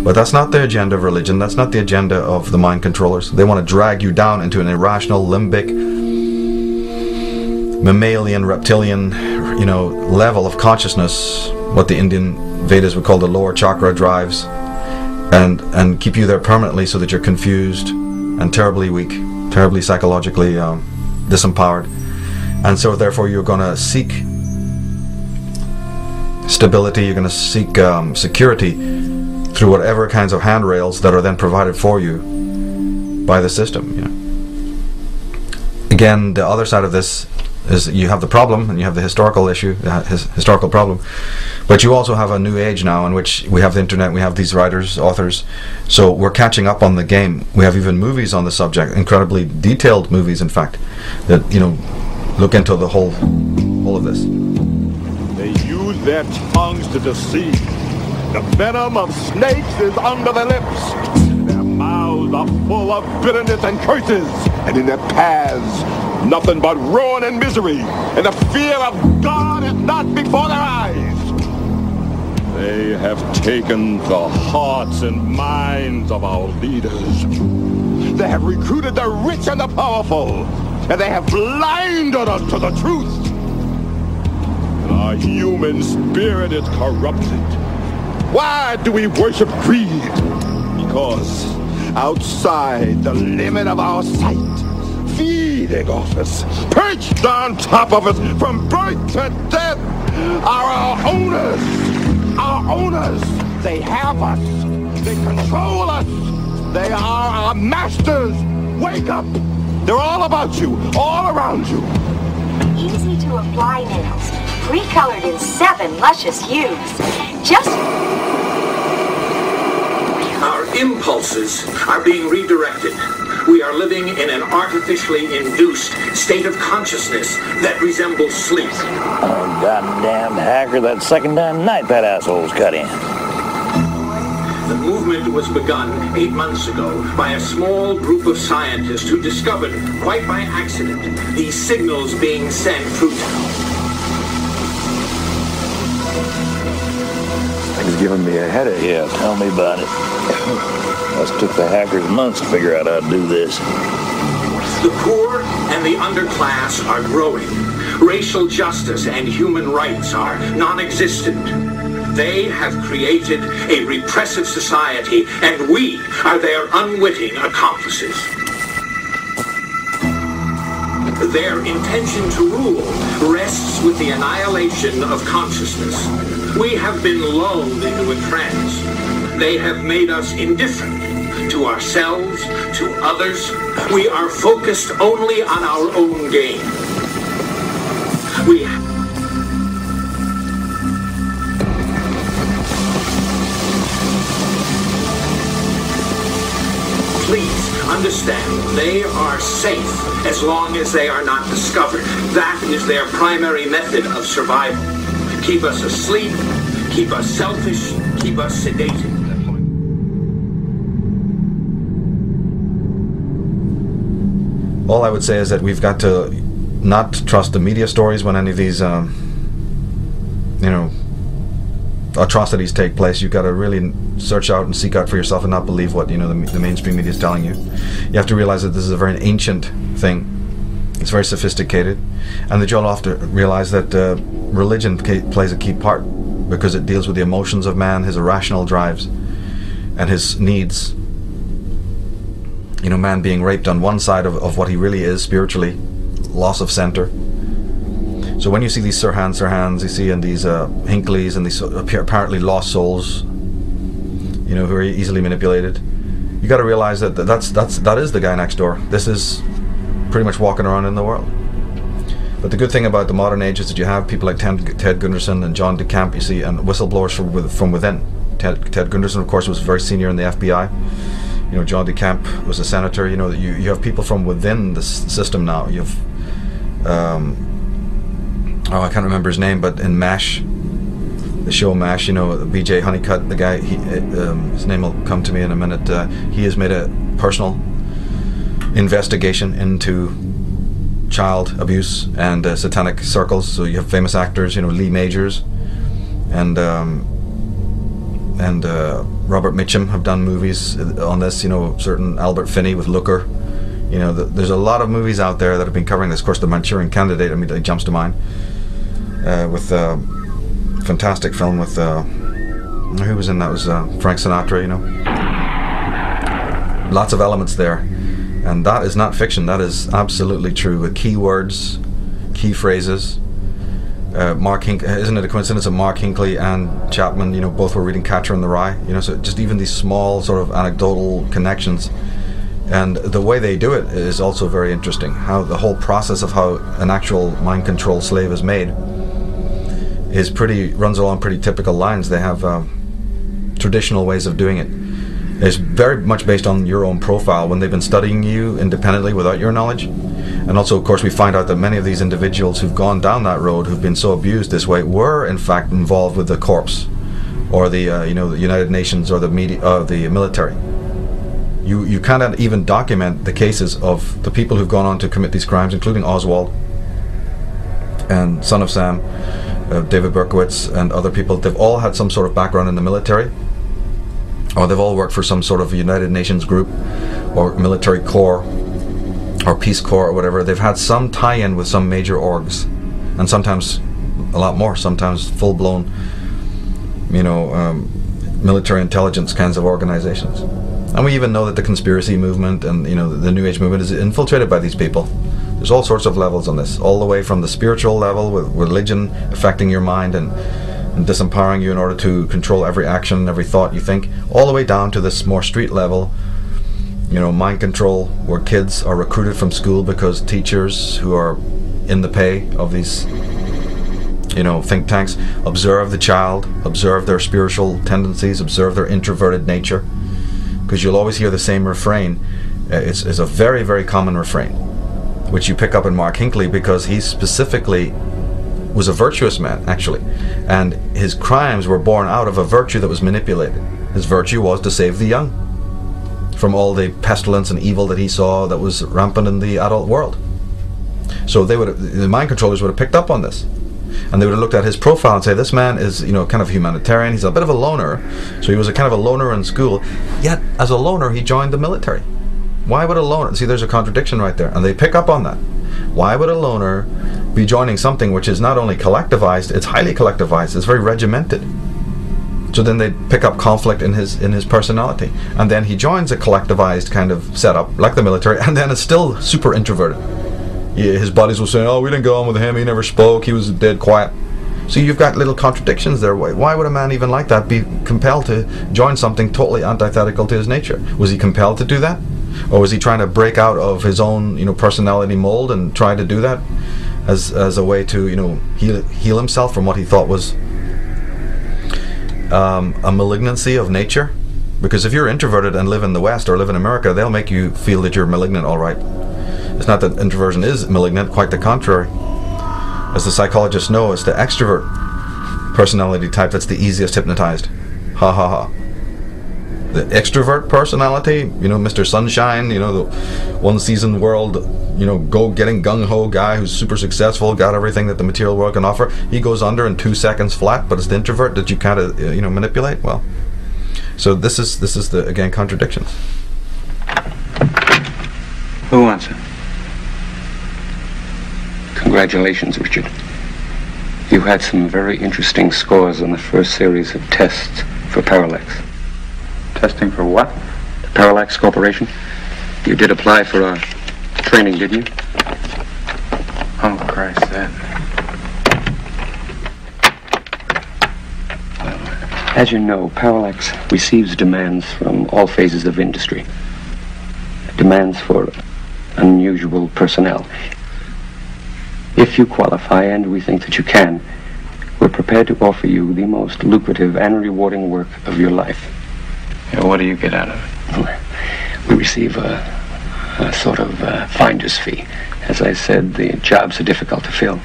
But that's not the agenda of religion. That's not the agenda of the mind controllers. They want to drag you down into an irrational, limbic, mammalian, reptilian, level of consciousness, what the Indian Vedas would call the lower chakra drives, and keep you there permanently so that you're confused and terribly weak, terribly psychologically disempowered. And so therefore you're going to seek stability, you're going to seek security through whatever kinds of handrails that are then provided for you by the system. Again, the other side of this is you have the problem, and you have the historical issue, historical problem, but you also have a new age now in which we have the internet, we have these writers, authors, so we're catching up on the game. We have even movies on the subject, incredibly detailed movies, in fact, that look into the whole of this. They use their tongues to deceive. The venom of snakes is under their lips. Their mouths are full of bitterness and curses, and in their paths nothing but ruin and misery, and the fear of God is not before their eyes. They have taken the hearts and minds of our leaders. They have recruited the rich and the powerful, and they have blinded us to the truth. And our human spirit is corrupted. Why do we worship greed? Because outside the limit of our sight, feeding off us, perched on top of us from birth to death, are our owners. Our owners. They have us. They control us. They are our masters. Wake up. They're all about you, all around you. Easy to apply nails, pre-colored in 7 luscious hues. Just... Our impulses are being redirected. We are living in an artificially induced state of consciousness that resembles sleep. Oh, goddamn hacker, that second time night that asshole's cut in. The movement was begun 8 months ago by a small group of scientists who discovered, quite by accident, these signals being sent through... He's giving me a headache. Yeah, tell me about it. Us took the hackers months to figure out how to do this. The poor and the underclass are growing. Racial justice and human rights are non-existent. They have created a repressive society, and we are their unwitting accomplices. Their intention to rule rests with the annihilation of consciousness. We have been lulled into a trance. They have made us indifferent to ourselves, to others. We are focused only on our own gain. Please understand, they are safe as long as they are not discovered. That is their primary method of survival. Keep us asleep, keep us selfish, keep us sedated. All I would say is that we've got to not trust the media stories when any of these, atrocities take place. You've got to really search out and seek out for yourself and not believe what the mainstream media is telling you. You have to realize that this is a very ancient thing. It's very sophisticated, and that you'll have to realize that religion plays a key part because it deals with the emotions of man, his irrational drives, and his needs. Man being raped on one side of what he really is spiritually, loss of center. So when you see these Sirhans, you see, and these Hinckleys, and these apparently lost souls, who are easily manipulated, you got to realize that that is the guy next door. This is pretty much walking around in the world. But the good thing about the modern age is that you have people like Ted Gunderson and John DeCamp, you see, and whistleblowers from within. Ted Gunderson, of course, was very senior in the FBI. John DeCamp was a senator. You have people from within the system now. You have, I can't remember his name, but in MASH, the show MASH, BJ Honeycutt, the guy, his name will come to me in a minute. He has made a personal investigation into child abuse and satanic circles. So you have famous actors, Lee Majors, and and Robert Mitchum have done movies on this. You know, certain Albert Finney with Looker. You know, there's a lot of movies out there that have been covering this. Of course, The Manchurian Candidate immediately jumps to mind, with a fantastic film with who was in that? It was Frank Sinatra. You know, lots of elements there, and that is not fiction. That is absolutely true, with key words, key phrases. Isn't it a coincidence that Mark Hinckley and Chapman, you know, both were reading Catcher in the Rye? You know, so just even these small sort of anecdotal connections, and the way they do it is also very interesting. How the whole process of how an actual mind control slave is made runs along pretty typical lines. They have traditional ways of doing it. It's very much based on your own profile when they've been studying you independently without your knowledge. And also, of course, we find out that many of these individuals who've gone down that road, who've been so abused this way, were in fact involved with the corps, or the the United Nations, or the media, the military. You cannot even document the cases of the people who've gone on to commit these crimes, including Oswald and Son of Sam, David Berkowitz, and other people. They've all had some sort of background in the military, or they've all worked for some sort of United Nations group, or military corps, or Peace Corps, or whatever. They've had some tie-in with some major orgs, and sometimes a lot more, sometimes full-blown, military intelligence kinds of organizations. And we even know that the conspiracy movement and the New Age movement is infiltrated by these people. There's all sorts of levels on this, all the way from the spiritual level, with religion affecting your mind and disempowering you in order to control every action and every thought you think, all the way down to this more street level, mind control, where kids are recruited from school because teachers who are in the pay of these think tanks observe the child, observe their spiritual tendencies, observe their introverted nature, because you'll always hear the same refrain. It's a very, very common refrain, which you pick up in Mark Hinckley, because he specifically was a virtuous man, actually, and his crimes were born out of a virtue that was manipulated. His virtue was to save the young from all the pestilence and evil that he saw that was rampant in the adult world. So the mind controllers would have picked up on this, and they would have looked at his profile and say, this man is kind of humanitarian, he's a bit of a loner. So he was a kind of a loner in school, yet as a loner he joined the military. Why would a loner, see, there's a contradiction right there, and they pick up on that. Why would a loner be joining something which is not only collectivized, it's highly collectivized, it's very regimented? So then they pick up conflict in his personality, and then he joins a collectivized kind of setup like the military, and then it's still super introverted. His buddies will say, oh, we didn't go on with him, he never spoke, he was dead quiet. So you've got little contradictions there. Why would a man even like that be compelled to join something totally antithetical to his nature? Was he compelled to do that? Or was he trying to break out of his own personality mold and try to do that as a way to heal himself from what he thought was a malignancy of nature? Because if you're introverted and live in the West or live in America, they'll make you feel that you're malignant, all right. It's not that introversion is malignant, quite the contrary. As the psychologists know, it's the extrovert personality type that's the easiest hypnotized. Ha ha ha. The extrovert personality, Mr. Sunshine, the one season world, go getting gung-ho guy who's super successful, got everything that the material world can offer, he goes under in 2 seconds flat. But it's the introvert that you kind of manipulate. Well, so this is the, again, contradictions. Who wants it? Congratulations, Richard. You had some very interesting scores on the first series of tests for Parallax. Testing for what? The Parallax Corporation. You did apply for our training, didn't you? Oh, Christ, that. As you know, Parallax receives demands from all phases of industry. Demands for unusual personnel. If you qualify, and we think that you can, we're prepared to offer you the most lucrative and rewarding work of your life. Yeah, what do you get out of it? We receive a sort of finder's fee. As I said, the jobs are difficult to fill.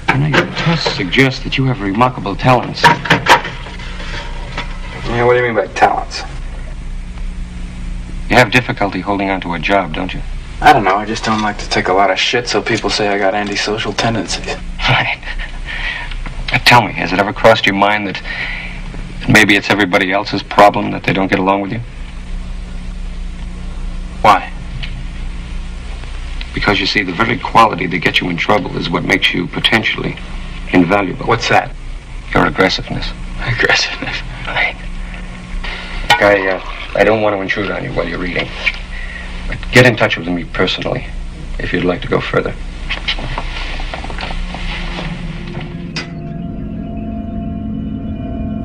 Your tests suggest that you have remarkable talents. Yeah, what do you mean by talents? You have difficulty holding on to a job, don't you? I don't know, I just don't like to take a lot of shit, so people say I got antisocial tendencies. Right. Tell me, has it ever crossed your mind that maybe it's everybody else's problem that they don't get along with you? Why? Because you see, the very quality that gets you in trouble is what makes you potentially invaluable. What's that? Your aggressiveness. Aggressiveness. Right. I don't want to intrude on you while you're reading. But get in touch with me personally if you'd like to go further.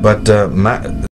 But